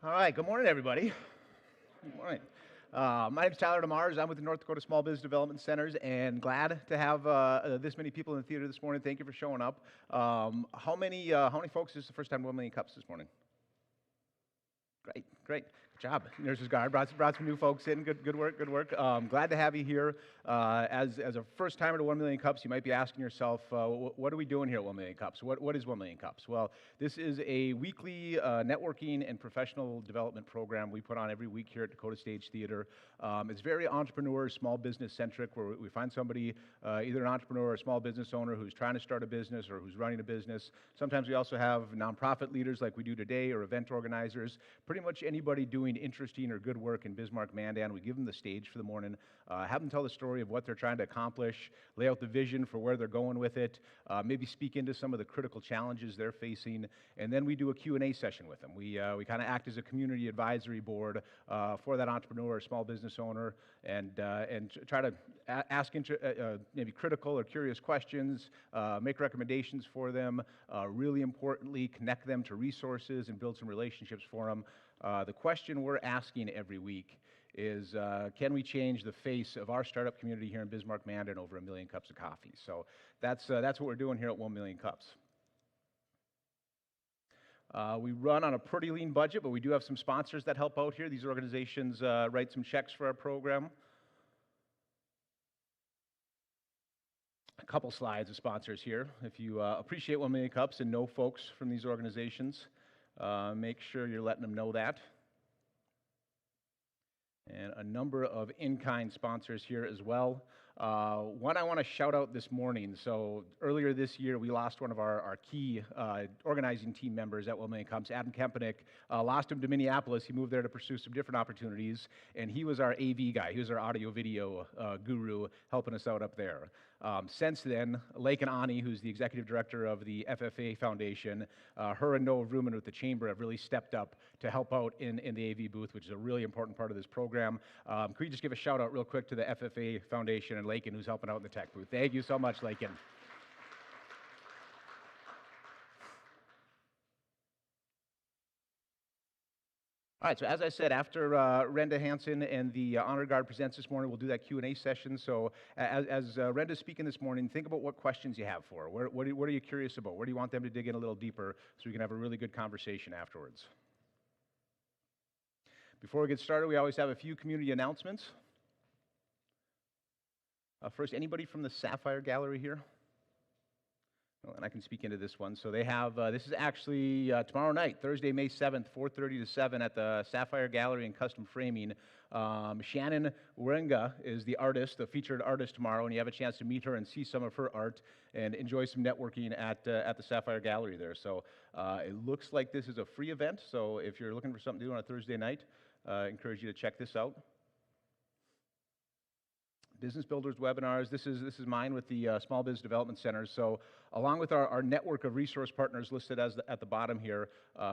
All right, good morning, everybody. Good morning. My name is Tyler DeMars. I'm with the North Dakota Small Business Development Centers, and glad to have this many people in the theater this morning. Thank you for showing up. How many folks is the first time to 1 million cups this morning? Great. Good job. Nurses Guard brought some new folks in. Good work. Glad to have you here. As a first timer to 1 million cups, you might be asking yourself, what are we doing here at 1 million cups? What is 1 million cups? Well, this is a weekly networking and professional development program we put on every week here at Dakota Stage Theater. It's very entrepreneur, small business centric, where we find somebody, either an entrepreneur or a small business owner who's trying to start a business or who's running a business. Sometimes we also have nonprofit leaders like we do today, or event organizers. Pretty much anybody doing interesting or good work in Bismarck, Mandan. We give them the stage for the morning, have them tell the story of what they're trying to accomplish, lay out the vision for where they're going with it, maybe speak into some of the critical challenges they're facing, and then we do a Q&A session with them. We kind of act as a community advisory board for that entrepreneur or small business owner, and try to ask maybe critical or curious questions, make recommendations for them, really importantly, connect them to resources and build some relationships for them. The question we're asking every week is, can we change the face of our startup community here in Bismarck, Mandan over 1 million cups of coffee? So that's what we're doing here at 1 million cups. We run on a pretty lean budget, but we do have some sponsors that help out here. These organizations write some checks for our program. A couple slides of sponsors here. If you appreciate 1 million cups and know folks from these organizations, make sure you're letting them know that. And a number of in-kind sponsors here as well. One I want to shout out this morning. So earlier this year, we lost one of our key organizing team members at 1 million cups, Adam Kempenik. Lost him to Minneapolis. He moved there to pursue some different opportunities, and he was our AV guy. He was our audio-video guru, helping us out up there. Since then, Lake and Ani, who's the executive director of the FFA Foundation, her and Noah Vrooman with the Chamber have really stepped up to help out in the AV booth, which is a really important part of this program. Could you just give a shout out real quick to the FFA Foundation and Lakin, who's helping out in the tech booth? Thank you so much, Lakin. All right, so as I said, after Renda Hanson and the Honor Guard presents this morning, we'll do that Q&A session. So as Renda's speaking this morning, think about what questions you have for her. What are you curious about? Where do you want them to dig in a little deeper so we can have a really good conversation afterwards? Before we get started, we always have a few community announcements. First, anybody from the Sapphire Gallery here? And I can speak into this one. So they have, this is actually tomorrow night, Thursday, May 7th, 4:30 to 7 at the Sapphire Gallery and Custom Framing. Shannon Werenga is the artist, the featured artist tomorrow, and you have a chance to meet her and see some of her art and enjoy some networking at the Sapphire Gallery there. So it looks like this is a free event, so if you're looking for something to do on a Thursday night, I encourage you to check this out. Business Builders webinars. This is mine with the Small Business Development Centers. So along with our network of resource partners listed at the bottom here,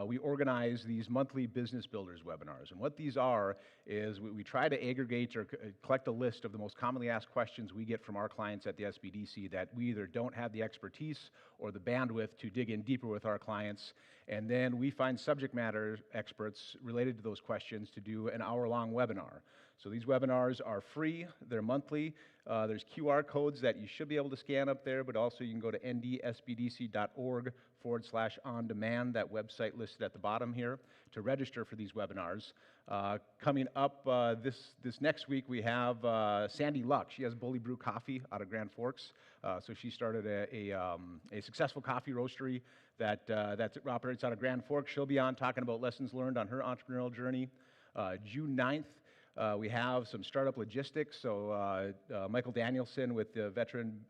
we organize these monthly Business Builders webinars. And what these are is we try to aggregate or collect a list of the most commonly asked questions we get from our clients at the SBDC that we either don't have the expertise or the bandwidth to dig in deeper with our clients. And then we find subject matter experts related to those questions to do an hour-long webinar. So these webinars are free. They're monthly. There's QR codes that you should be able to scan up there, but also you can go to ndsbdc.org/on-demand, that website listed at the bottom here, to register for these webinars. Coming up this next week, we have Sandy Luck. She has Bully Brew Coffee out of Grand Forks. So she started a successful coffee roastery that operates out of Grand Forks. She'll be on talking about lessons learned on her entrepreneurial journey. June 9th, we have some startup logistics. So Michael Danielson with the Veteran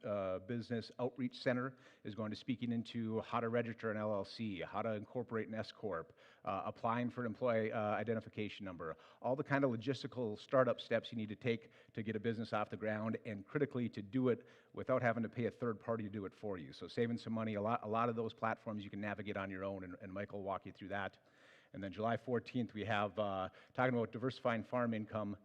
Business Outreach Center is going to be speaking into how to register an LLC, how to incorporate an S-Corp, applying for an employee identification number, all the kind of logistical startup steps you need to take to get a business off the ground, and critically to do it without having to pay a third party to do it for you. So saving some money, a lot of those platforms you can navigate on your own, and Michael will walk you through that. And then July 14th, we have, talking about diversifying farm income,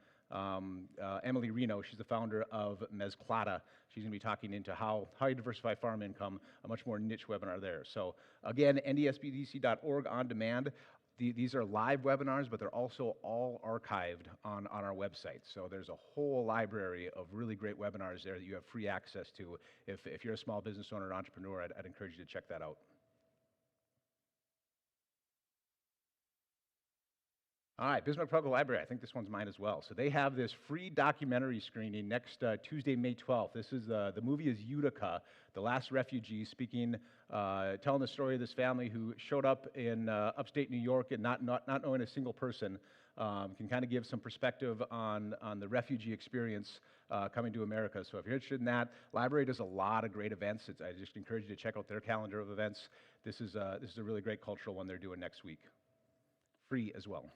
Emily Reno. She's the founder of Mezclata. She's going to be talking into how you diversify farm income, a much more niche webinar there. So again, ndsbdc.org on demand. These are live webinars, but they're also all archived on our website. So there's a whole library of really great webinars there that you have free access to. If you're a small business owner or entrepreneur, I'd encourage you to check that out. All right, Bismarck Public Library, I think this one's mine as well. So they have this free documentary screening next Tuesday, May 12th. This is, the movie is Utica, the last refugee, speaking, telling the story of this family who showed up in upstate New York and not knowing a single person, can kind of give some perspective on the refugee experience coming to America. So if you're interested in that, library does a lot of great events. I just encourage you to check out their calendar of events. This is a really great cultural one they're doing next week. Free as well.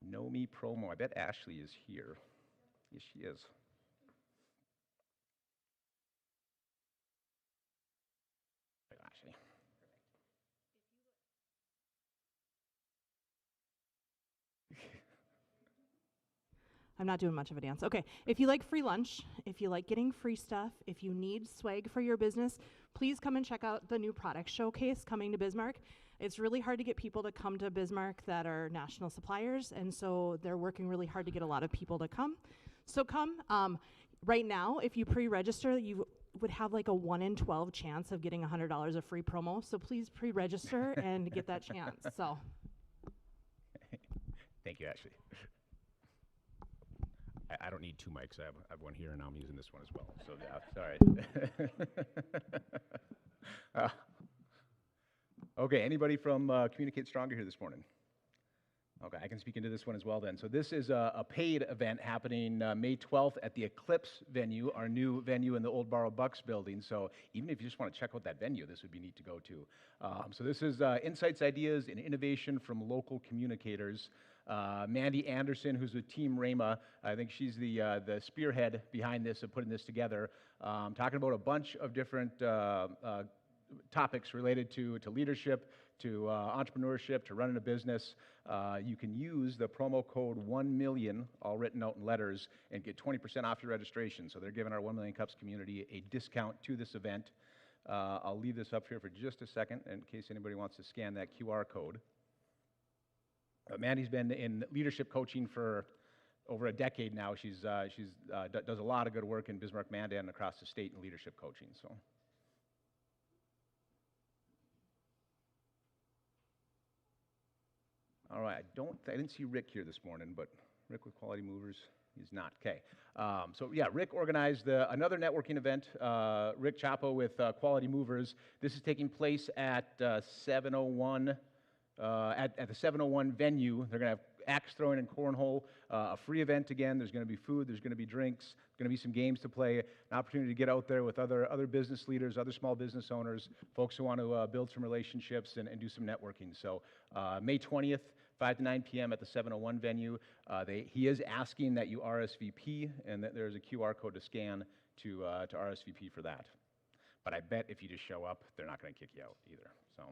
Know Me promo. I bet Ashley is here. Yes, she is. Ashley. I'm not doing much of a dance. Okay, if you like free lunch, if you like getting free stuff, if you need swag for your business, please come and check out the new product showcase coming to Bismarck. It's really hard to get people to come to Bismarck that are national suppliers, and so they're working really hard to get a lot of people to come. So come. Right now, if you pre-register, you would have like a 1 in 12 chance of getting $100 of free promo, so please pre-register and get that chance. So. Thank you, Ashley. I don't need 2 mics. I have one here, and I'm using this one as well. So yeah, sorry. Okay, anybody from Communicate Stronger here this morning? Okay, I can speak into this one as well then. So this is a paid event happening May 12th at the Eclipse venue, our new venue in the Old Borough Bucks building. So even if you just want to check out that venue, this would be neat to go to. So this is insights, ideas, and innovation from local communicators. Mandy Anderson, who's with Team Rama, I think she's the spearhead behind this of putting this together, talking about a bunch of different topics related to leadership, to entrepreneurship, to running a business. You can use the promo code 1million, all written out in letters, and get 20% off your registration. So they're giving our 1 Million Cups community a discount to this event. I'll leave this up here for just a second in case anybody wants to scan that QR code. Mandy's been in leadership coaching for over a decade now. She's does a lot of good work in Bismarck, Mandan, and across the state in leadership coaching. So. All right, I didn't see Rick here this morning, but Rick with Quality Movers, he's not. Okay, so yeah, Rick organized another networking event. Rick Chapo with Quality Movers. This is taking place at 701. At the 701 venue. They're going to have axe throwing and cornhole, a free event again. There's going to be food, there's going to be drinks, going to be some games to play, an opportunity to get out there with other business leaders, other small business owners, folks who want to build some relationships and do some networking. So May 20th, 5 to 9 p.m. at the 701 venue. He is asking that you RSVP, and that there's a QR code to scan to RSVP for that. But I bet if you just show up, they're not going to kick you out either. So.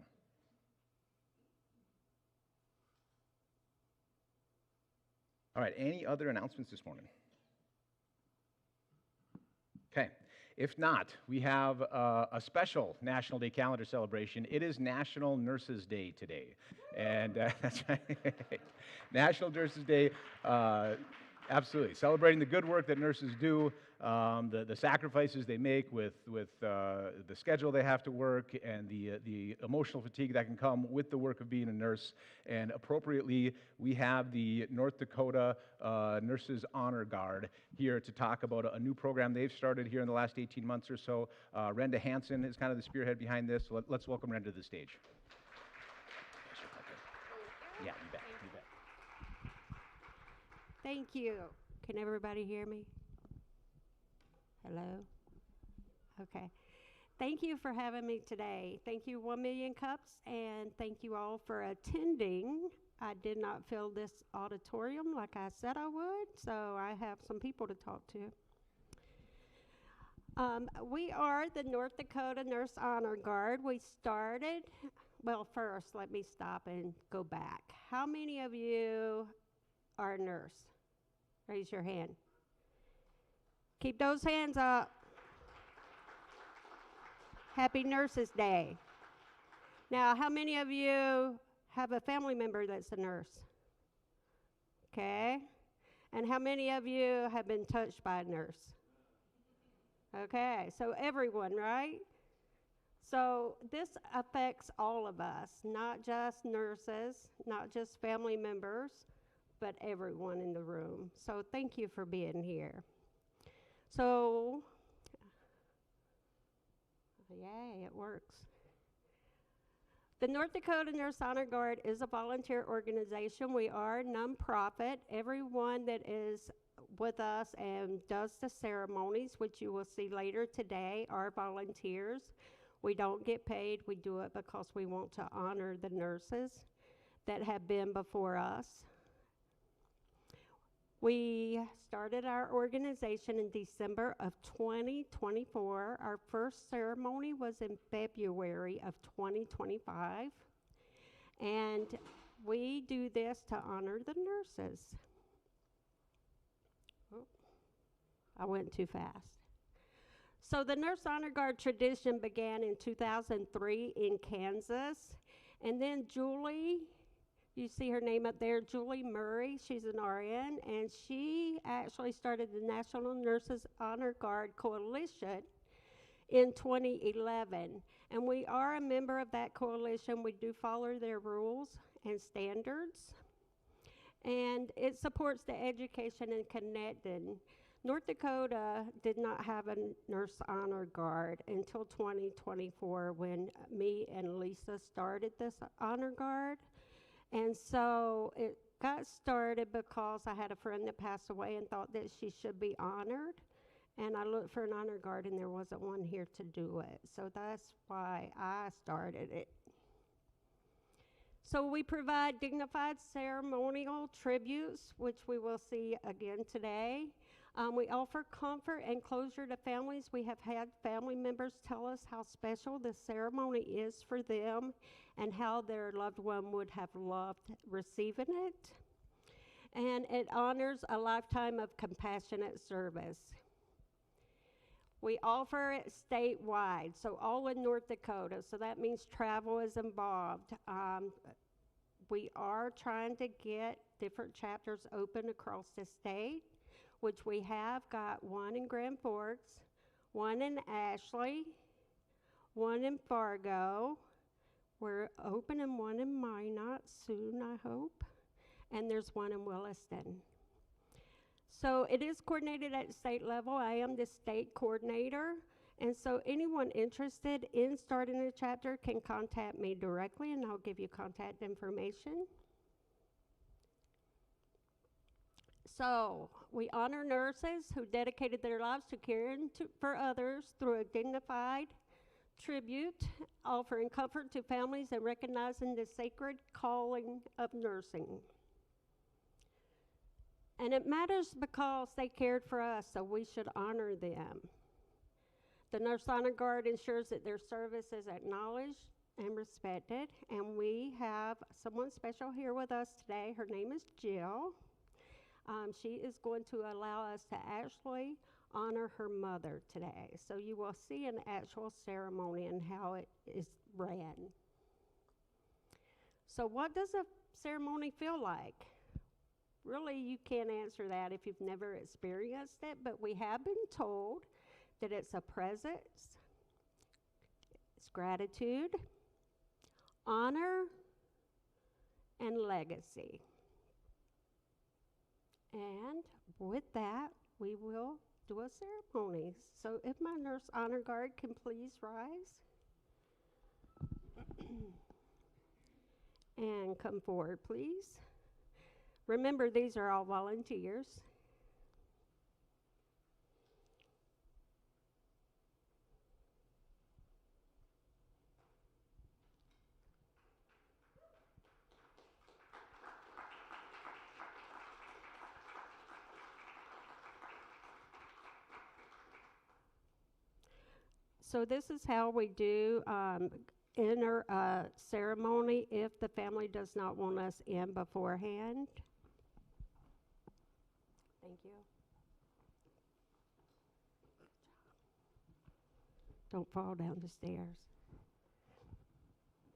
All right, any other announcements this morning? Okay, if not, we have a special National Day calendar celebration. It is National Nurses Day today, and that's right, National Nurses Day, absolutely, celebrating the good work that nurses do, the sacrifices they make with the schedule they have to work, and the emotional fatigue that can come with the work of being a nurse. And appropriately, we have the North Dakota Nurses Honor Guard here to talk about a new program they've started here in the last 18 months or so. Renda Hanson is kind of the spearhead behind this. So let's welcome Renda to the stage. Yeah, you bet. Thank you. Can everybody hear me? Hello? Okay. Thank you for having me today. Thank you, 1 Million Cups, and thank you all for attending. I did not fill this auditorium like I said I would, so I have some people to talk to. We are the North Dakota Nurse Honor Guard. We started, well, first, let me stop and go back. How many of you are a nurse? Raise your hand. Keep those hands up. Happy Nurses Day. Now, how many of you have a family member that's a nurse? Okay. And how many of you have been touched by a nurse? Okay, so everyone, right? So this affects all of us, not just nurses, not just family members, but everyone in the room. So thank you for being here. So, yay, it works. The North Dakota Nurse Honor Guard is a volunteer organization. We are a nonprofit. Everyone that is with us and does the ceremonies, which you will see later today, are volunteers. We don't get paid. We do it because we want to honor the nurses that have been before us. We started our organization in December of 2024. Our first ceremony was in February of 2025. And we do this to honor the nurses. Oh, I went too fast. So the Nurse Honor Guard tradition began in 2003 in Kansas. And then Julie, you see her name up there, Julie Murray, she's an RN, and she actually started the National Nurses Honor Guard Coalition in 2011. And we are a member of that coalition. We do follow their rules and standards. And it supports the education and connecting. North Dakota did not have a Nurse Honor Guard until 2024 when me and Lisa started this honor guard. And so it got started because I had a friend that passed away and thought that she should be honored. And I looked for an honor guard and there wasn't one here to do it. So that's why I started it. So we provide dignified ceremonial tributes, which we will see again today. We offer comfort and closure to families. We have had family members tell us how special the ceremony is for them and how their loved one would have loved receiving it. And it honors a lifetime of compassionate service. We offer it statewide, so all in North Dakota, so that means travel is involved. We are trying to get different chapters open across the state, which we have got one in Grand Forks, one in Ashley, one in Fargo. We're opening one in Minot soon, I hope. And there's one in Williston. So it is coordinated at state level. I am the state coordinator. And so anyone interested in starting a chapter can contact me directly and I'll give you contact information. So we honor nurses who dedicated their lives to caring for others through a dignified tribute, offering comfort to families and recognizing the sacred calling of nursing. And it matters because they cared for us, so we should honor them. The Nurse Honor Guard ensures that their service is acknowledged and respected, and we have someone special here with us today. Her name is Jill. She is going to allow us to actually honor her mother today. So you will see an actual ceremony and how it is ran. So what does a ceremony feel like? Really, you can't answer that if you've never experienced it, but we have been told that it's a presence, it's gratitude, honor, and legacy. And with that, we will do a ceremony. So if my Nurse Honor Guard can please rise and come forward, please. Remember, these are all volunteers. So this is how we do enter a ceremony if the family does not want us in beforehand. Thank you. Don't fall down the stairs.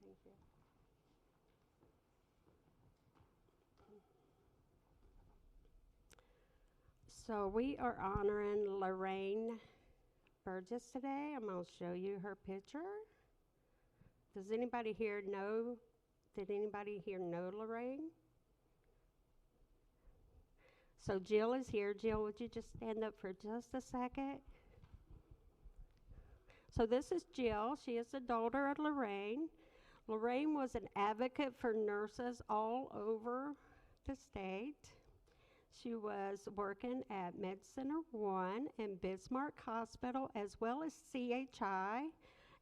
Thank you. So we are honoring Lorraine Burgess today. I'm going to show you her picture. Does anybody here know? Did anybody here know Lorraine? So Jill is here. Jill, would you just stand up for just a second? So this is Jill. She is the daughter of Lorraine. Lorraine was an advocate for nurses all over the state. She was working at Med Center 1 and Bismarck Hospital as well as CHI.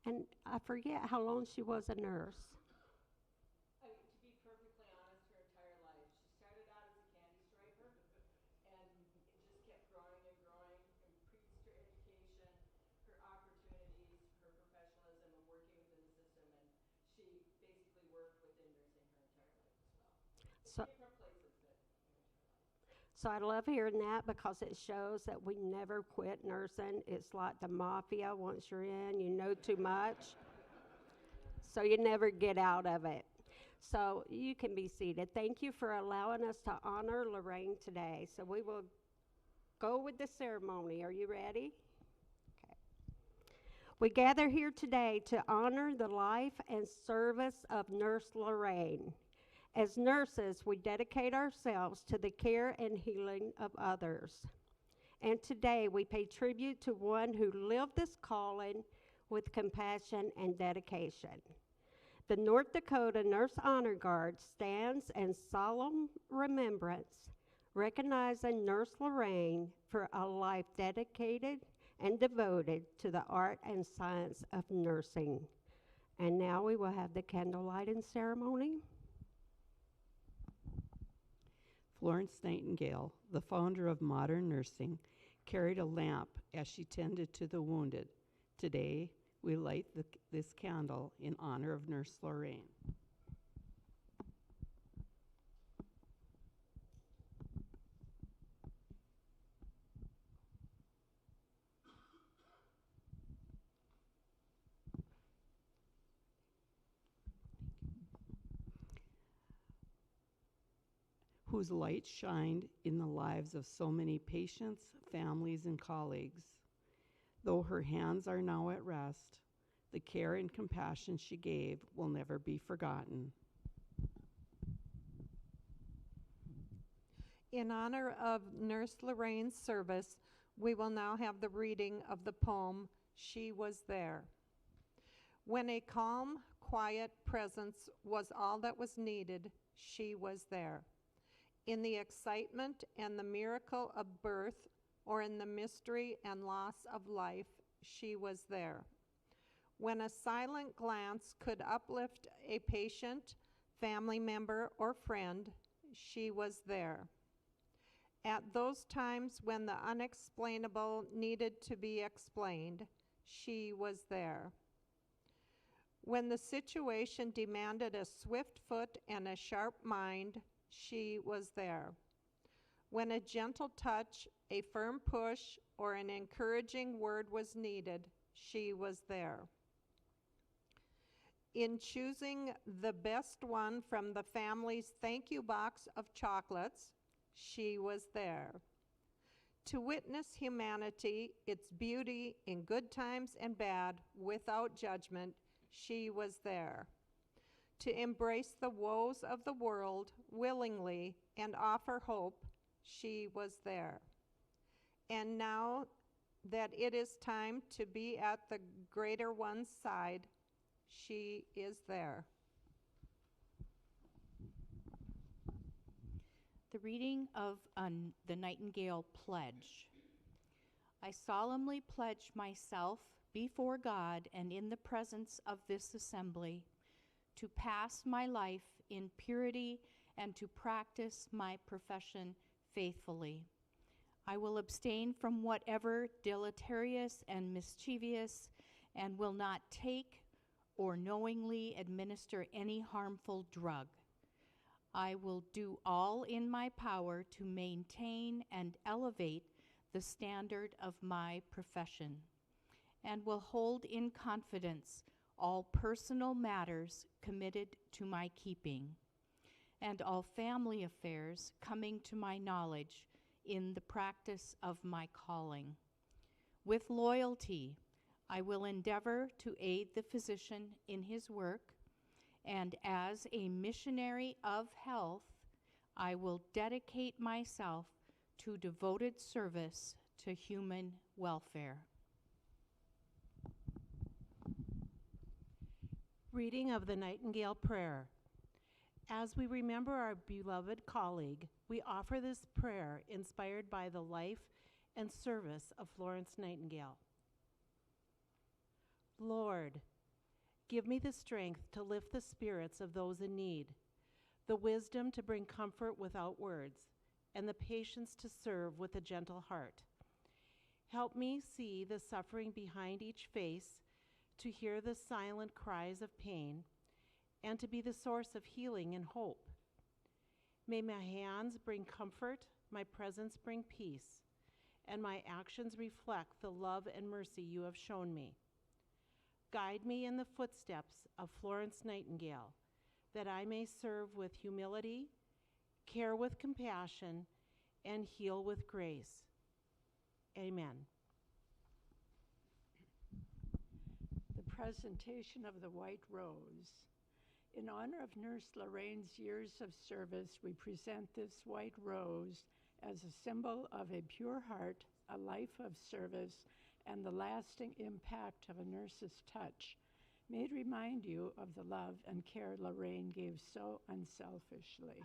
And I forget how long she was a nurse. To be perfectly honest, her entire life. She started out as a candy striper and it just kept growing and growing, increased her education, her opportunities, her professionalism, and working within the system. And she basically worked within nursing her entire life as well. So, Different places, but her entire life. so I love hearing that because it shows that we never quit nursing. It's like the mafia. Once you're in, you know too much. So you never get out of it. So you can be seated. Thank you for allowing us to honor Lorraine today. So we will go with the ceremony. Are you ready? Okay. We gather here today to honor the life and service of Nurse Lorraine. As nurses, we dedicate ourselves to the care and healing of others. And today we pay tribute to one who lived this calling with compassion and dedication. The North Dakota Nurse Honor Guard stands in solemn remembrance, recognizing Nurse Lorraine for a life dedicated and devoted to the art and science of nursing. And now we will have the candle lighting ceremony. Florence Nightingale, the founder of modern nursing, carried a lamp as she tended to the wounded. Today, we light this candle in honor of Nurse Lorraine. Whose light shined in the lives of so many patients, families, and colleagues. Though her hands are now at rest, the care and compassion she gave will never be forgotten. In honor of Nurse Lorraine's service, we will now have the reading of the poem, She Was There. When a calm, quiet presence was all that was needed, she was there. In the excitement and the miracle of birth, or in the mystery and loss of life, she was there. When a silent glance could uplift a patient, family member, or friend, she was there. At those times when the unexplainable needed to be explained, she was there. When the situation demanded a swift foot and a sharp mind, she was there. When a gentle touch, a firm push, or an encouraging word was needed, she was there. In choosing the best one from the family's thank you box of chocolates, she was there. To witness humanity, its beauty in good times and bad, without judgment, she was there. To embrace the woes of the world willingly and offer hope, she was there. And now that it is time to be at the greater one's side, she is there. The reading of the Nightingale Pledge. I solemnly pledge myself before God and in the presence of this assembly to pass my life in purity and to practice my profession faithfully. I will abstain from whatever deleterious and mischievous and will not take or knowingly administer any harmful drug. I will do all in my power to maintain and elevate the standard of my profession, and will hold in confidence all personal matters committed to my keeping, and all family affairs coming to my knowledge in the practice of my calling. With loyalty, I will endeavor to aid the physician in his work, and as a missionary of health, I will dedicate myself to devoted service to human welfare. Reading of the Nightingale Prayer. As we remember our beloved colleague, we offer this prayer inspired by the life and service of Florence Nightingale. Lord, give me the strength to lift the spirits of those in need, the wisdom to bring comfort without words, and the patience to serve with a gentle heart. Help me see the suffering behind each face, to hear the silent cries of pain, and to be the source of healing and hope. May my hands bring comfort, my presence bring peace, and my actions reflect the love and mercy you have shown me. Guide me in the footsteps of Florence Nightingale, that I may serve with humility, care with compassion, and heal with grace. Amen. The presentation of the white rose. In honor of Nurse Lorraine's years of service, we present this white rose as a symbol of a pure heart, a life of service, and the lasting impact of a nurse's touch. May it remind you of the love and care Lorraine gave so unselfishly.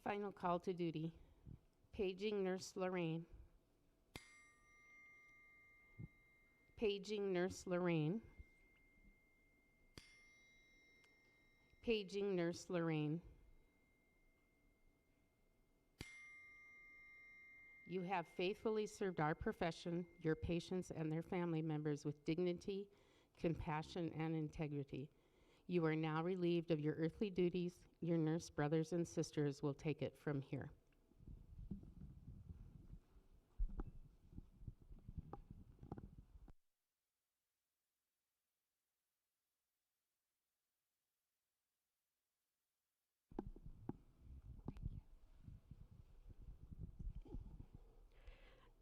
Final call to duty. Paging Nurse Lorraine. Paging Nurse Lorraine. Paging Nurse Lorraine. You have faithfully served our profession, your patients, and their family members with dignity, compassion, and integrity. You are now relieved of your earthly duties. Your nurse brothers and sisters will take it from here.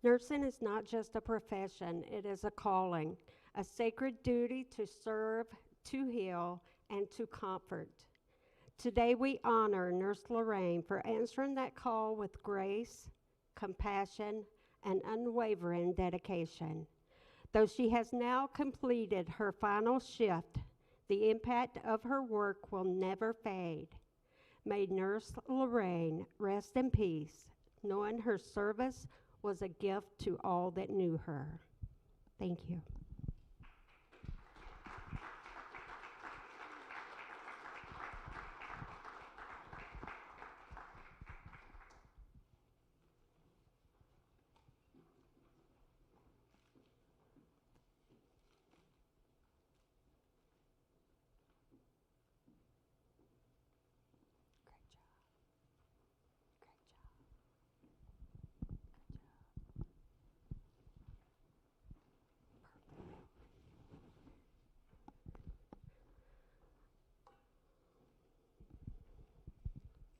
Nursing is not just a profession, it is a calling, a sacred duty to serve, to heal, and to comfort. Today we honor Nurse Lorraine for answering that call with grace, compassion, and unwavering dedication. Though she has now completed her final shift, the impact of her work will never fade. May Nurse Lorraine rest in peace, knowing her service was a gift to all that knew her. Thank you.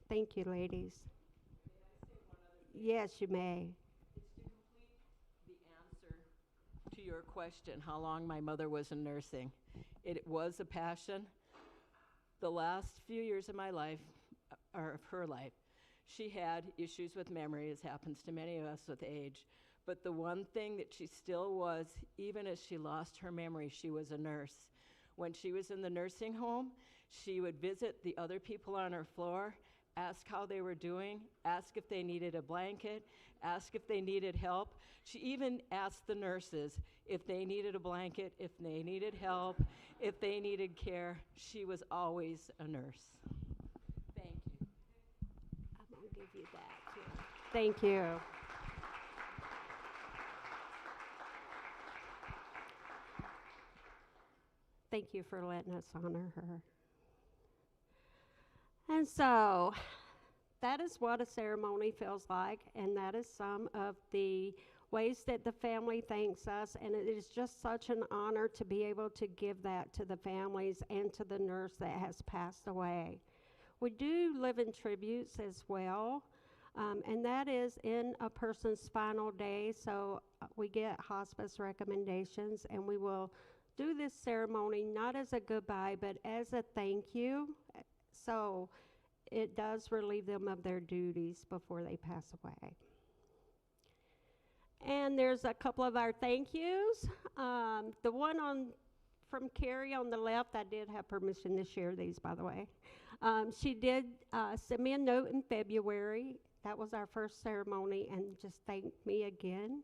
Thank you, ladies. Yes, you may. It's to complete the answer to your question, how long my mother was in nursing. It was a passion. The last few years of my life, or of her life, she had issues with memory, as happens to many of us with age. But the one thing that she still was, even as she lost her memory, she was a nurse. When she was in the nursing home, she would visit the other people on her floor, ask how they were doing, ask if they needed a blanket, ask if they needed help. She even asked the nurses if they needed a blanket, if they needed help, if they needed care. She was always a nurse. Thank you. I'm going to give you that, too. Thank you. thank you for letting us honor her. And so that is what a ceremony feels like, and that is some of the ways that the family thanks us, and it is just such an honor to be able to give that to the families and to the nurse that has passed away. We do live in tributes as well, and that is in a person's final day, so we get hospice recommendations, and we will do this ceremony not as a goodbye, but as a thank you. So it does relieve them of their duties before they pass away. And there's a couple of our thank yous. The one from Carrie on the left, I did have permission to share these, by the way. She did send me a note in February. That was our first ceremony, and just thanked me again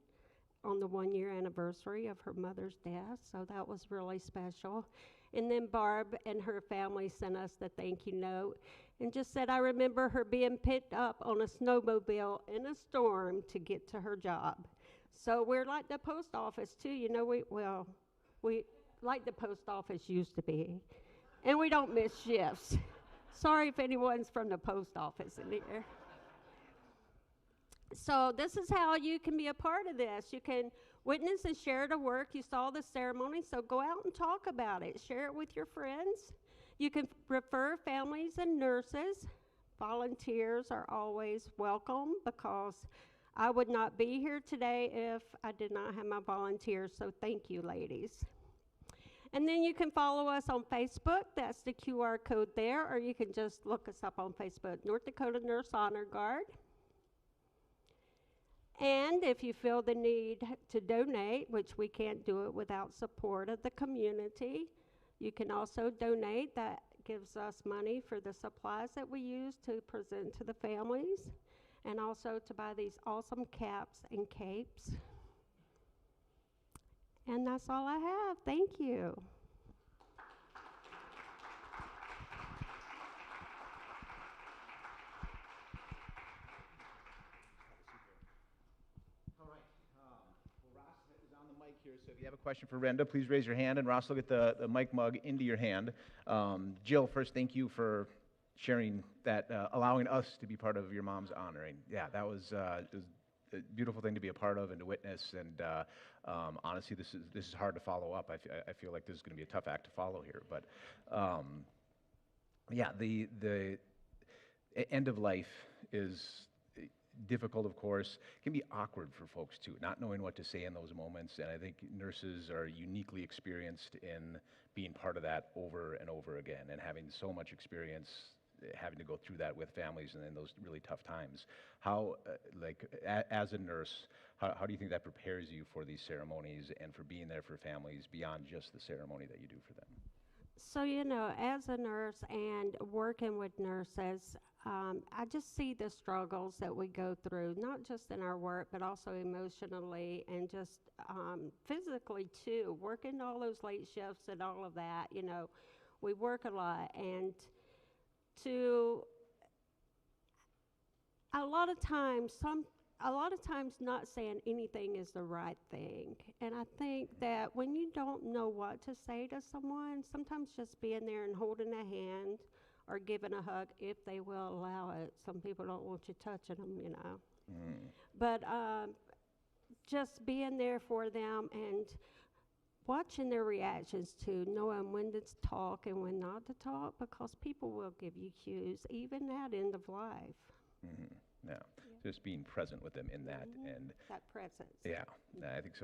on the 1-year anniversary of her mother's death. So that was really special. And then Barb and her family sent us the thank you note and just said, I remember her being picked up on a snowmobile in a storm to get to her job. So we're like the post office too, you know, we like the post office used to be. And we don't miss shifts. Sorry if anyone's from the post office in here. So this is how you can be a part of this. You can witness and share the work. You saw the ceremony, so go out and talk about it. Share it with your friends. You can refer families and nurses. Volunteers are always welcome because I would not be here today if I did not have my volunteers, so thank you, ladies. And then you can follow us on Facebook. That's the QR code there, or you can just look us up on Facebook, North Dakota Nurse Honor Guard. And if you feel the need to donate, which we can't do it without support of the community, you can also donate. That gives us money for the supplies that we use to present to the families, and also to buy these awesome caps and capes. And that's all I have. Thank you. Here, so if you have a question for Renda, please raise your hand, and Ross will get the mic mug into your hand. Jill, first, thank you for sharing that, allowing us to be part of your mom's honoring. Yeah, that was a beautiful thing to be a part of and to witness, and honestly, this is hard to follow up. I feel like this is going to be a tough act to follow here, but yeah, the end of life is difficult, of course. It can be awkward for folks too, not knowing what to say in those moments, and I think nurses are uniquely experienced in being part of that over and over again, and having so much experience having to go through that with families and in those really tough times. How, as a nurse, how do you think that prepares you for these ceremonies and for being there for families beyond just the ceremony that you do for them? So, you know, as a nurse and working with nurses, I just see the struggles that we go through, not just in our work, but also emotionally and just physically too, working all those late shifts and all of that. You know, we work a lot, and a lot of times not saying anything is the right thing. And I think that when you don't know what to say to someone, sometimes just being there and holding a hand or giving a hug, if they will allow it. Some people don't want you touching them, you know. But just being there for them and watching their reactions too, knowing when to talk and when not to talk, because people will give you cues, even at end of life. Yeah. Just being present with them in that, and that presence. Yeah, I think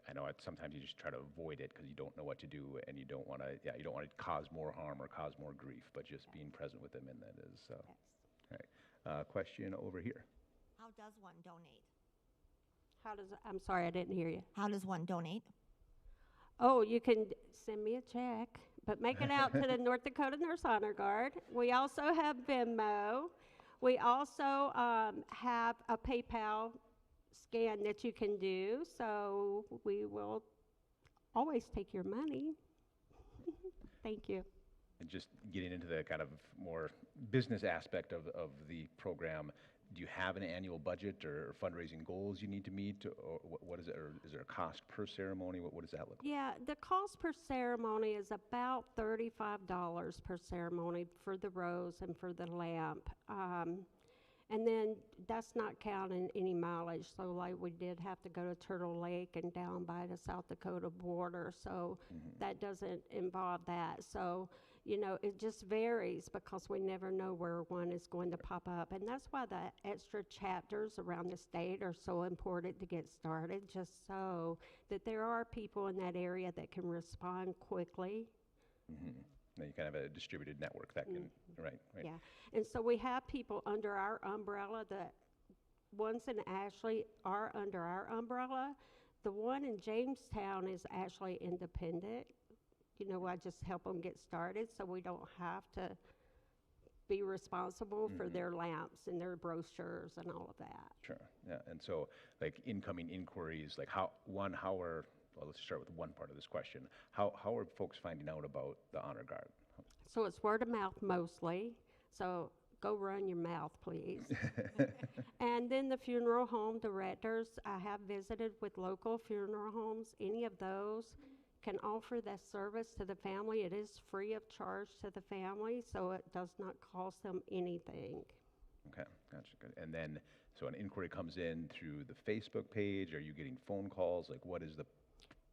I know sometimes you just try to avoid it because you don't know what to do, and you don't want to cause more harm or cause more grief, but just being present with them in that is. Yes. All right. Question over here. How does one donate? I'm sorry, I didn't hear you. How does one donate? Oh, you can send me a check, but make it out to the North Dakota Nurse Honor Guard. We also have Venmo. We also have a PayPal scan that you can do, so we will always take your money. Thank you. And just getting into the kind of more business aspect of the program, do you have an annual budget or fundraising goals you need to meet, or what is it, or is there a cost per ceremony? What does that look like? Yeah, the cost per ceremony is about $35 per ceremony for the rose and for the lamp. And then that's not counting any mileage. So like we did have to go to Turtle Lake and down by the South Dakota border. So that doesn't involve that. So, you know, it just varies because we never know where one is going to pop up. And that's why the extra chapters around the state are so important to get started, just so that there are people in that area that can respond quickly. Now you kind of have a distributed network that can, right. Yeah, and so we have people under our umbrella. The ones in Ashley are under our umbrella. The one in Jamestown is actually independent. You know, I just help them get started so we don't have to be responsible for their lamps and their brochures and all of that. Sure, yeah, and so like incoming inquiries, like well, let's start with one part of this question. How are folks finding out about the Honor Guard? So it's word of mouth mostly. So go run your mouth, please. And then the funeral home directors, I have visited with local funeral homes. Any of those can offer that service to the family. It is free of charge to the family, so it does not cost them anything. Okay, gotcha, good. And then, so an inquiry comes in through the Facebook page. Are you getting phone calls? Like, what is the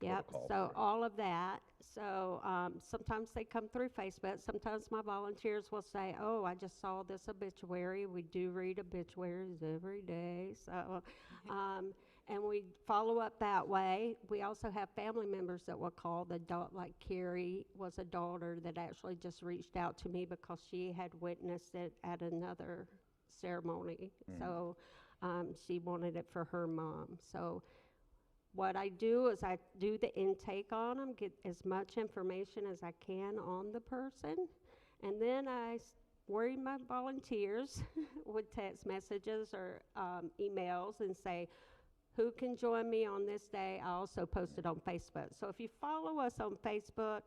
Yep, protocol so for- all of that. So sometimes they come through Facebook. Sometimes my volunteers will say, oh, I just saw this obituary. We do read obituaries every day. So, and we follow up that way. We also have family members that will call. Like Carrie was a daughter that actually just reached out to me because she had witnessed it at another ceremony. So she wanted it for her mom. So what I do is I do the intake on them, get as much information as I can on the person, and then I worry my volunteers with text messages or emails and say, who can join me on this day? I also post it on Facebook. So if you follow us on Facebook,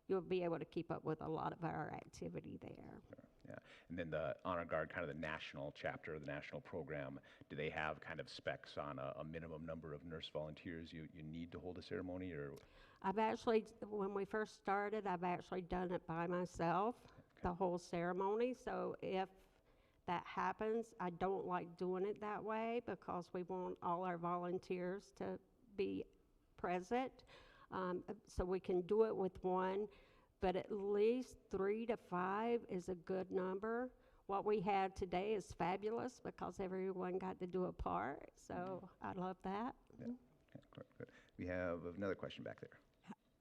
you'll be able to keep up with a lot of our activity there. Yeah, and then the Honor Guard, kind of the national chapter, the national program, do they have kind of specs on a minimum number of nurse volunteers you need to hold a ceremony, or? I've actually, when we first started, I've actually done it by myself, the whole ceremony. So if that happens, I don't like doing it that way because we want all our volunteers to be present. So we can do it with one. But at least 3 to 5 is a good number. What we had today is fabulous because everyone got to do a part, so I love that. Yeah, okay, good. We have another question back there.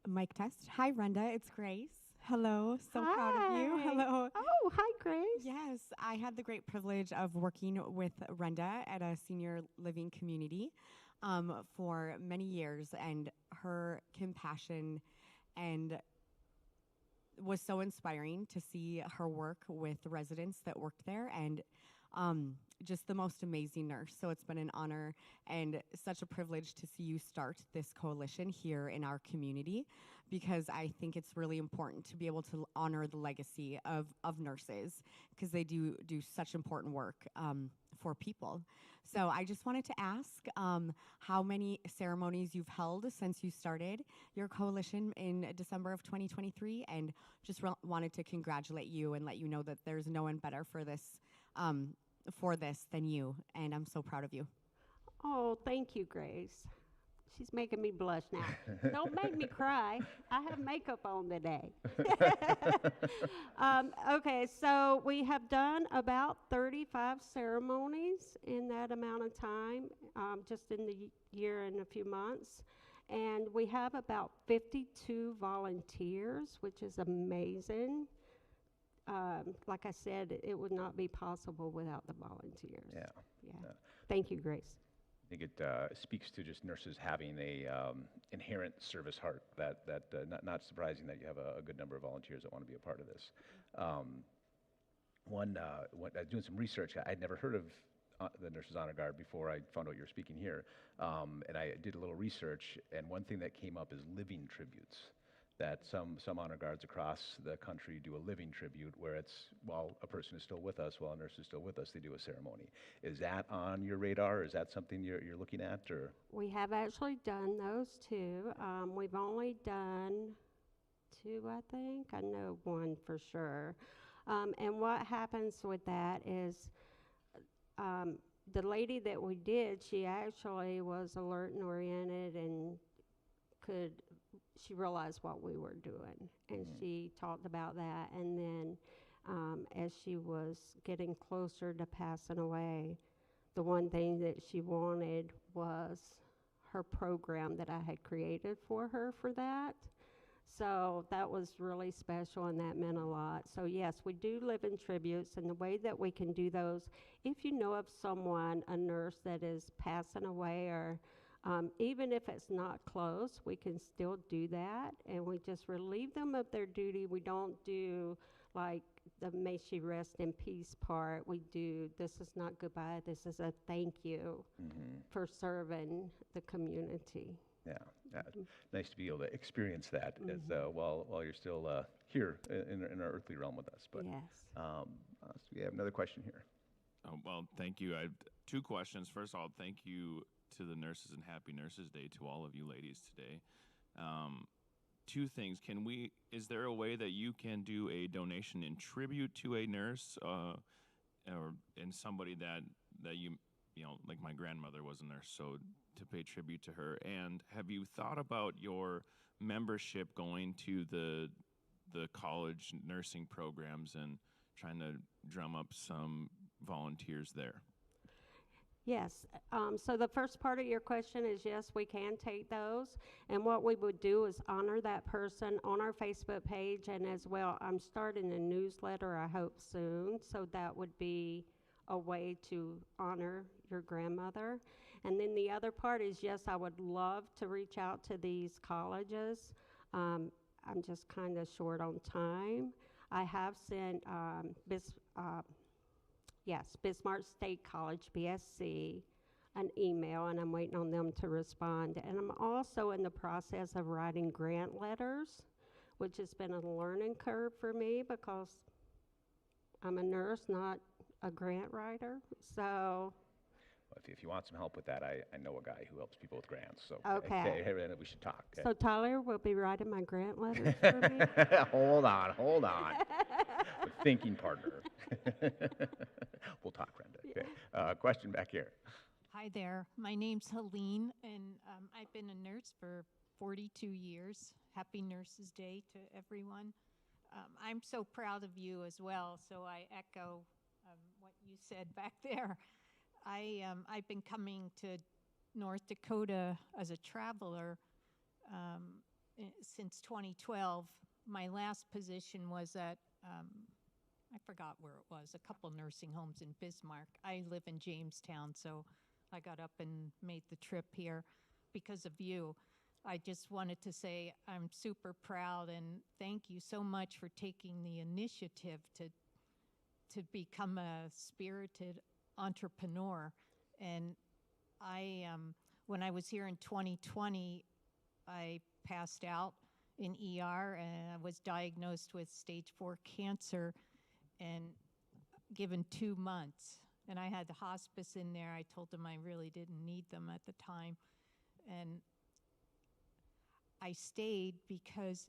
Mic test. Hi, Renda. It's Grace. Hello. So proud of you. Hi. Hello. Oh, hi, Grace. Yes, I had the great privilege of working with Renda at a senior living community for many years, and her compassion and was so inspiring to see her work with residents that worked there, and just the most amazing nurse. So it's been an honor and such a privilege to see you start this coalition here in our community, because I think it's really important to be able to honor the legacy of nurses, because they do such important work for people. So I just wanted to ask how many ceremonies you've held since you started your coalition in December of 2023, and just wanted to congratulate you and let you know that there's no one better for this than you, and I'm so proud of you. Oh, thank you, Grace. She's making me blush now. Don't make me cry. I have makeup on today. Okay, so we have done about 35 ceremonies in that amount of time, just in the year and a few months. And we have about 52 volunteers, which is amazing. Like I said, it would not be possible without the volunteers. Yeah. Yeah. Thank you, Grace. I think it speaks to just nurses having a inherent service heart. That not surprising that you have a good number of volunteers that want to be a part of this. When I was doing some research, I'd never heard of the Nurses Honor Guard before I found out you were speaking here, and I did a little research. And one thing that came up is living tributes. that some honor guards across the country do a living tribute where it's, while a person is still with us, while a nurse is still with us, they do a ceremony. Is that on your radar? Is that something you're looking at, or? We have actually done those two. We've only done two, I think. I know one for sure. And what happens with that is the lady that we did, she actually was alert and oriented and she realized what we were doing. And she talked about that. And then as she was getting closer to passing away, the one thing that she wanted was her program that I had created for her for that. So that was really special, and that meant a lot. So yes, we do live in tributes, and the way that we can do those, if you know of someone, a nurse that is passing away, or even if it's not close, we can still do that, and we just relieve them of their duty. We don't do like the may she rest in peace part. We do, this is not goodbye, this is a thank you for serving the community. Yeah, nice to be able to experience that as while you're still here in our earthly realm with us. But yes. So we have another question here. Well, thank you. I have two questions. First of all, thank you to the nurses and Happy Nurses Day to all of you ladies today. Two things. Is there a way that you can do a donation in tribute to a nurse or in somebody that you know, like my grandmother was a nurse, so to pay tribute to her? And have you thought about your membership going to the college nursing programs and trying to drum up some volunteers there? Yes. So the first part of your question is yes, we can take those. And what we would do is honor that person on our Facebook page, and as well, I'm starting a newsletter, I hope soon. So that would be a way to honor your grandmother. And then the other part is, yes, I would love to reach out to these colleges. I'm just kind of short on time. I have sent Bismarck State College, BSC, an email, and I'm waiting on them to respond. And I'm also in the process of writing grant letters, which has been a learning curve for me because I'm a nurse, not a grant writer. So if you want some help with that, I know a guy who helps people with grants. So okay. Hey, Renda, we should talk. So Tyler will be writing my grant letters for me. Hold on. The thinking partner. We'll talk, Renda. Okay. Question back here. Hi there. My name's Helene, and I've been a nurse for 42 years. Happy Nurses Day to everyone. I'm so proud of you as well, so I echo what you said back there. I've been coming to North Dakota as a traveler since 2012. My last position was at, I forgot where it was, a couple nursing homes in Bismarck. I live in Jamestown, so I got up and made the trip here because of you. I just wanted to say I'm super proud, and thank you so much for taking the initiative to become a spirited entrepreneur. And when I was here in 2020, I passed out in ER, and I was diagnosed with stage 4 cancer and given 2 months. And I had the hospice in there. I told them I really didn't need them at the time. And I stayed because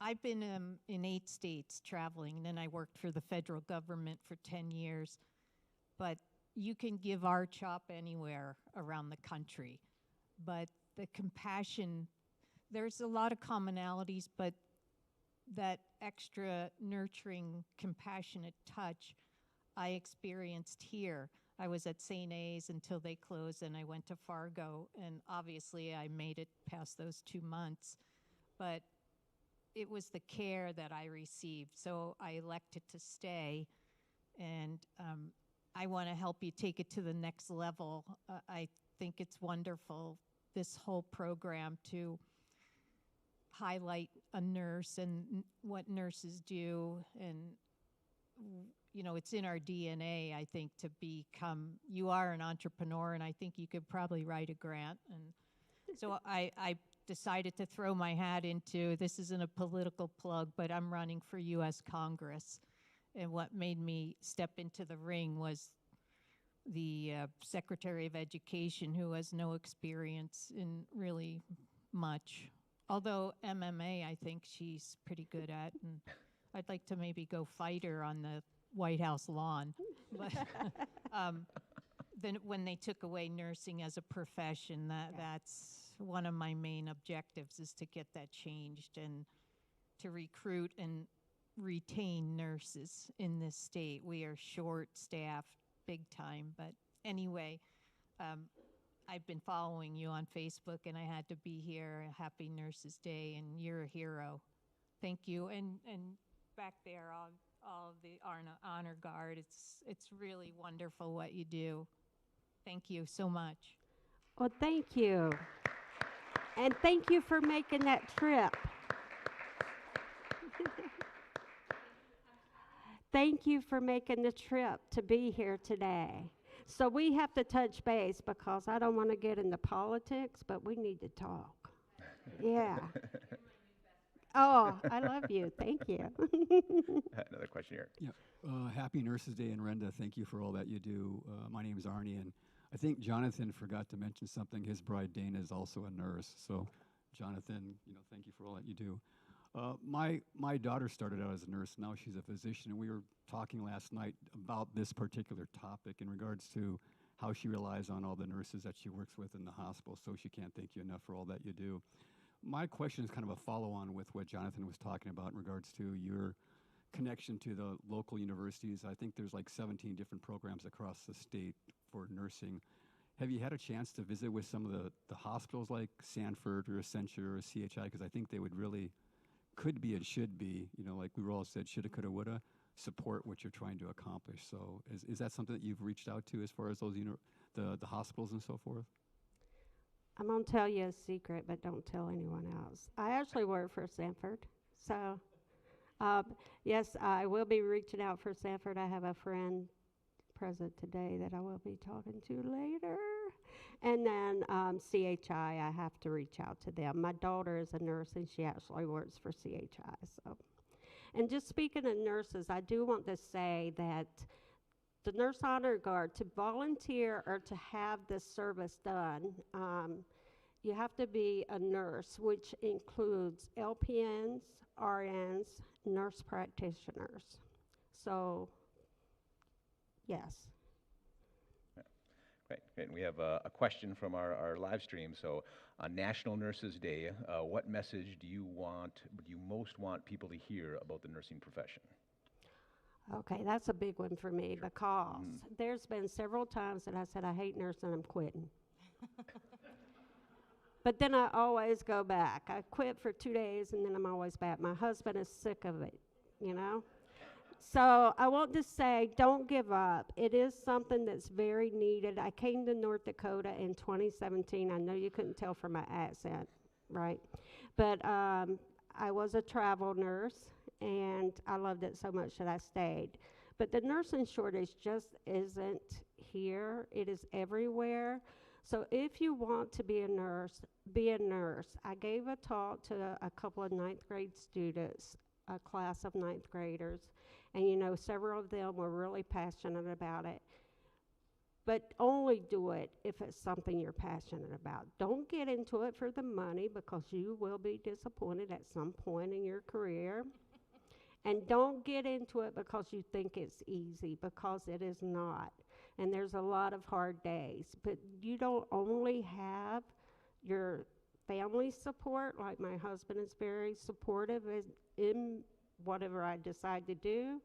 I've been in 8 states traveling, and then I worked for the federal government for 10 years. But you can give our chop anywhere around the country. But the compassion, there's a lot of commonalities, but that extra nurturing, compassionate touch I experienced here. I was at St. A's until they closed, and I went to Fargo, and obviously I made it past those 2 months. But it was the care that I received, so I elected to stay, and I want to help you take it to the next level. I think it's wonderful, this whole program, to highlight a nurse and what nurses do, and you know, it's in our DNA, I think, to become, you are an entrepreneur, and I think you could probably write a grant. And so I decided to throw my hat into, this isn't a political plug, but I'm running for U.S. Congress. And what made me step into the ring was the Secretary of Education, who has no experience in really much. Although MMA, I think she's pretty good at, and I'd like to maybe go fight her on the White House lawn. But then when they took away nursing as a profession, that's one of my main objectives, is to get that changed and to recruit and retain nurses in this state. We are short-staffed big time, but anyway, I've been following you on Facebook, and I had to be here. Happy Nurses Day, and you're a hero. Thank you. And back there, all the honor guard. It's really wonderful what you do. Thank you so much. Well, thank you. And thank you for making that trip. Thank you for making the trip to be here today. So we have to touch base because I don't want to get into politics, but we need to talk. Yeah. Oh, I love you. Thank you. Another question here. Yeah. Happy Nurses Day, and Renda, thank you for all that you do. My name is Arnie, and I think Jonathan forgot to mention something. His bride, Dana, is also a nurse. So, Jonathan, thank you for all that you do. My daughter started out as a nurse. Now she's a physician, and we were talking last night about this particular topic in regards to how she relies on all the nurses that she works with in the hospital. So she can't thank you enough for all that you do. My question is kind of a follow-on with what Jonathan was talking about in regards to your connection to the local universities. I think there's like 17 different programs across the state for nursing. Have you had a chance to visit with some of the hospitals like Sanford or Essentia or CHI? Because I think they would really could be and should be, like we were all said, shoulda, coulda, woulda, support what you're trying to accomplish. So is that something that you've reached out to as far as those, the hospitals and so forth? I'm going to tell you a secret, but don't tell anyone else. I actually work for Sanford. So, yes, I will be reaching out for Sanford. I have a friend present today that I will be talking to later. And then CHI, I have to reach out to them. My daughter is a nurse, and she actually works for CHI. So, and just speaking of nurses, I do want to say that the Nurse Honor Guard, to volunteer or to have this service done, you have to be a nurse, which includes LPNs, RNs, nurse practitioners. So, yes. Great. And we have a question from our live stream. So, on National Nurses Day, what message do you most want people to hear about the nursing profession? Okay, that's a big one for me because there's been several times that I said, I hate nursing, I'm quitting. But then I always go back. I quit for 2 days, and then I'm always back. My husband is sick of it, So I want to say, don't give up. It is something that's very needed. I came to North Dakota in 2017. I know you couldn't tell from my accent, right? But I was a travel nurse, and I loved it so much that I stayed. But the nursing shortage just isn't here. It is everywhere. So if you want to be a nurse, be a nurse. I gave a talk to a couple of 9th grade students, a class of 9th graders, and several of them were really passionate about it. But only do it if it's something you're passionate about. Don't get into it for the money, because you will be disappointed at some point in your career. And don't get into it because you think it's easy, because it is not. And there's a lot of hard days. But you don't only have your family support, like my husband is very supportive in whatever I decide to do,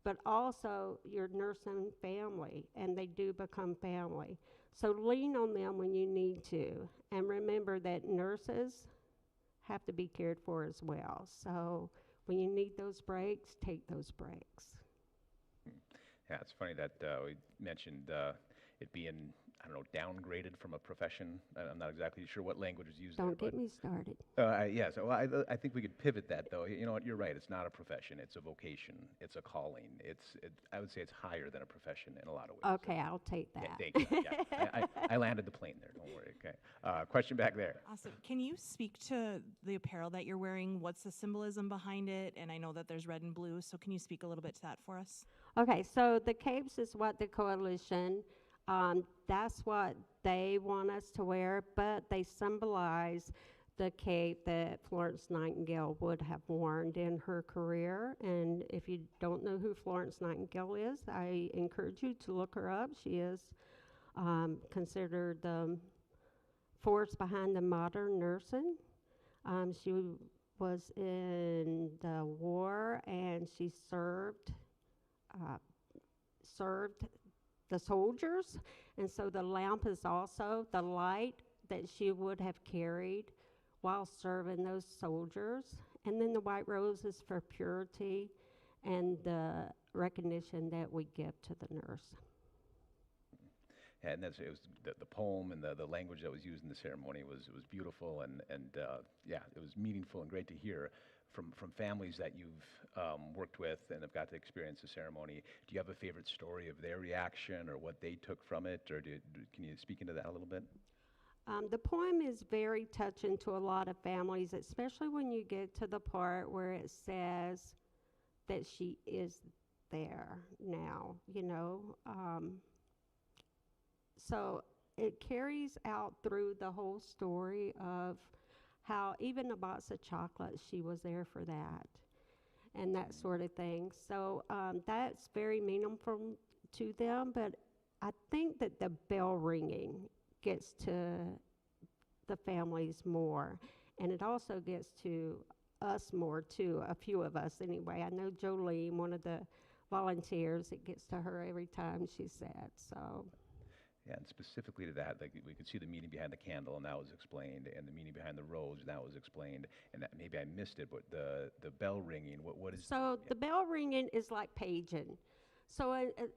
but also your nursing family, and they do become family. So lean on them when you need to. And remember that nurses have to be cared for as well. So when you need those breaks, take those breaks. Yeah, it's funny that we mentioned it being I don't know, downgraded from a profession. I'm not exactly sure what language is used there. Don't get me started. Yeah, so I think we could pivot that, though. You know what, you're right. It's not a profession. It's a vocation. It's a calling. I would say it's higher than a profession in a lot of ways. Okay, I'll take that. Thank you. Yeah, I landed the plane there. Don't worry. Okay. Question back there. Awesome. Can you speak to the apparel that you're wearing? What's the symbolism behind it? And I know that there's red and blue, so can you speak a little bit to that for us? Okay, so the capes is what the coalition, that's what they want us to wear, but they symbolize the cape that Florence Nightingale would have worn in her career. And if you don't know who Florence Nightingale is, I encourage you to look her up. She is considered the force behind the modern nursing. She was in the war, and she served the soldiers, and so the lamp is also the light that she would have carried while serving those soldiers. And then the white rose is for purity and the recognition that we give to the nurse. And it was the poem and the language that was used in the ceremony was beautiful, and yeah, it was meaningful and great to hear from families that you've worked with and have got to experience the ceremony. Do you have a favorite story of their reaction or what they took from it, or can you speak into that a little bit? The poem is very touching to a lot of families, especially when you get to the part where it says that she is there now, you know. So it carries out through the whole story of how even a box of chocolate, she was there for that, and that sort of thing. So that's very meaningful to them, but I think that the bell ringing gets to the families more, and it also gets to us more too, a few of us anyway. I know Jolene, one of the volunteers, it gets to her every time she's sad, so. Yeah, and specifically to that, like we could see the meaning behind the candle, and that was explained, and the meaning behind the rose, and that was explained, and that, maybe I missed it, but the bell ringing, what is? So the bell ringing is like paging. So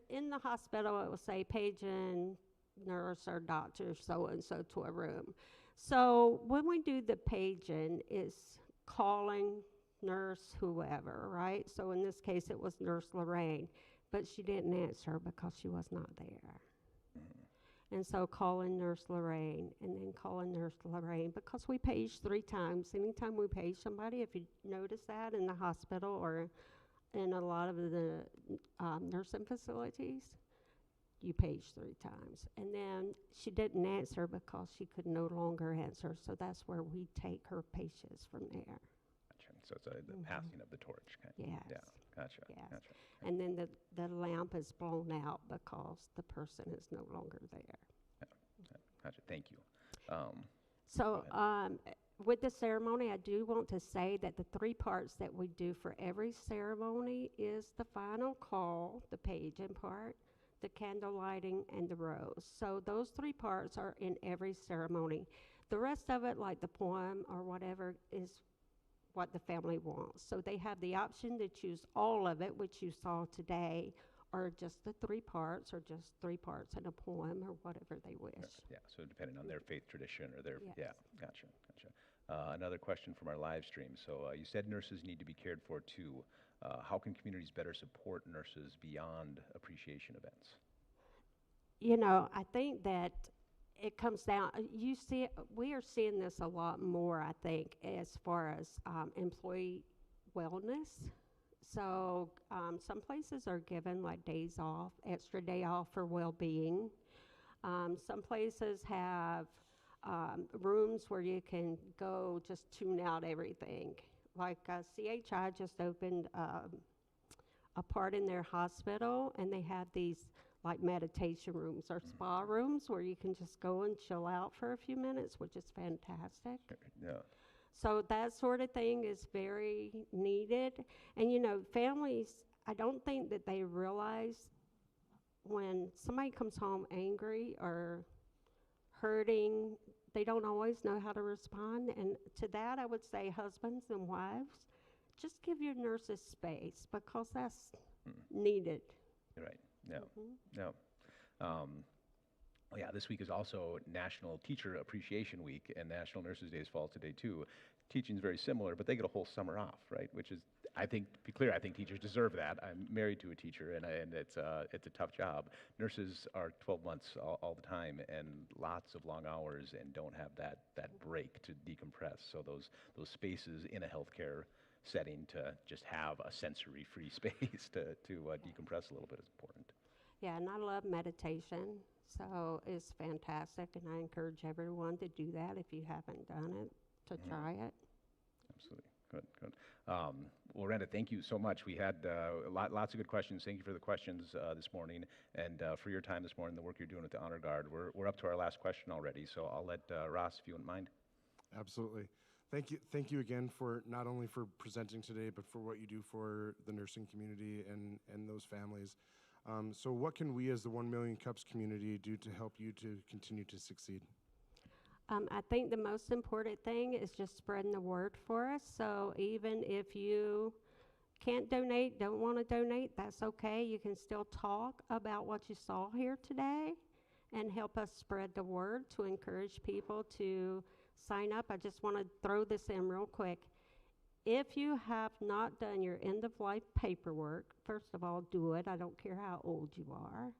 in the hospital, it will say paging nurse or doctor so-and-so to a room. So when we do the paging, it's calling nurse whoever, right? So in this case, it was Nurse Lorraine, but she didn't answer because she was not there. And so calling Nurse Lorraine, and then calling Nurse Lorraine, because we page 3 times. Anytime we page somebody, if you notice that in the hospital or in a lot of the nursing facilities, you page 3 times. And then she didn't answer because she could no longer answer, so that's where we take her patients from there. Gotcha. So it's the passing of the torch. Okay. Yes. Yeah, gotcha. Yes. Gotcha. And then the lamp is blown out because the person is no longer there. Yeah. Gotcha. Thank you. So with the ceremony, I do want to say that the 3 parts that we do for every ceremony is the final call, the paging part, the candle lighting, and the rose. So those 3 parts are in every ceremony. The rest of it, like the poem or whatever, is what the family wants. So they have the option to choose all of it, which you saw today, or just the 3 parts, or just 3 parts in a poem, or whatever they wish. Yeah, so depending on their faith tradition or their, Yes. yeah, gotcha. Another question from our live stream. So you said nurses need to be cared for too. How can communities better support nurses beyond appreciation events? You know, I think that it comes down, we are seeing this a lot more, I think, as far as employee wellness. So some places are given like days off, extra day off for well-being. Some places have rooms where you can go just tune out everything. Like CHI just opened a part in their hospital, and they have these like meditation rooms or spa rooms where you can just go and chill out for a few minutes, which is fantastic. Yeah. So that sort of thing is very needed. And you know, families, I don't think that they realize when somebody comes home angry or hurting, they don't always know how to respond. And to that, I would say husbands and wives, just give your nurses space because that's needed. Right. No. No. Oh yeah, this week is also National Teacher Appreciation Week, and National Nurses Days fall today too. Teaching's very similar, but they get a whole summer off, right? Which is, I think, to be clear, I think teachers deserve that. I'm married to a teacher, and it's a tough job. Nurses are 12 months all the time, and lots of long hours, and don't have that break to decompress. So those spaces in a healthcare setting to just have a sensory-free space to decompress a little bit is important. Yeah, and I love meditation, so it's fantastic, and I encourage everyone to do that if you haven't done it, to try it. Absolutely. Good. Well, Renda, thank you so much. We had lots of good questions. Thank you for the questions this morning, and for your time this morning, the work you're doing with the Honor Guard. We're up to our last question already, so I'll let Ross, if you wouldn't mind. Absolutely. Thank you again for not only for presenting today, but for what you do for the nursing community and those families. So what can we as the 1 Million Cups community do to help you to continue to succeed? I think the most important thing is just spreading the word for us. So even if you can't donate, don't want to donate, that's okay. You can still talk about what you saw here today and help us spread the word to encourage people to sign up. I just want to throw this in real quick. If you have not done your end-of-life paperwork, first of all, do it. I don't care how old you are.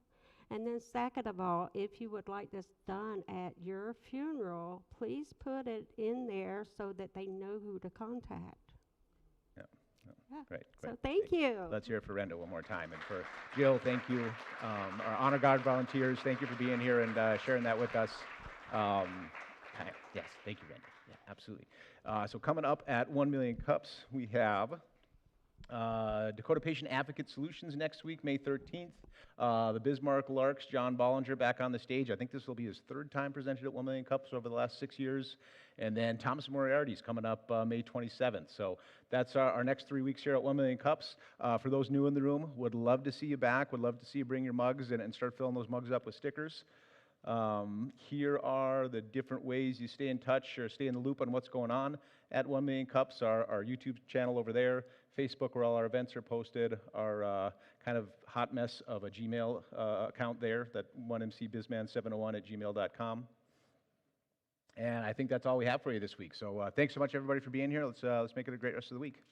And then second of all, if you would like this done at your funeral, please put it in there so that they know who to contact. Yeah. Great. So thank you. Let's hear it for Renda one more time. And for Jill, thank you. Our Honor Guard volunteers, thank you for being here and sharing that with us. Yes, thank you, Renda. Yeah, absolutely. So coming up at 1 Million Cups, we have Dakota Patient Advocate Solutions next week, May 13th. The Bismarck Larks, John Bollinger back on the stage. I think this will be his third time presented at 1 Million Cups over the last 6 years. And then Thomas Moriarty's coming up May 27th. So that's our next 3 weeks here at 1 Million Cups. For those new in the room, would love to see you back. Would love to see you bring your mugs and start filling those mugs up with stickers. Here are the different ways you stay in touch or stay in the loop on what's going on at 1 Million Cups. Our YouTube channel over there, Facebook where all our events are posted, our kind of hot mess of a Gmail account there, that 1mcbizman701@gmail.com. And I think that's all we have for you this week. So thanks so much, everybody, for being here. Let's make it a great rest of the week.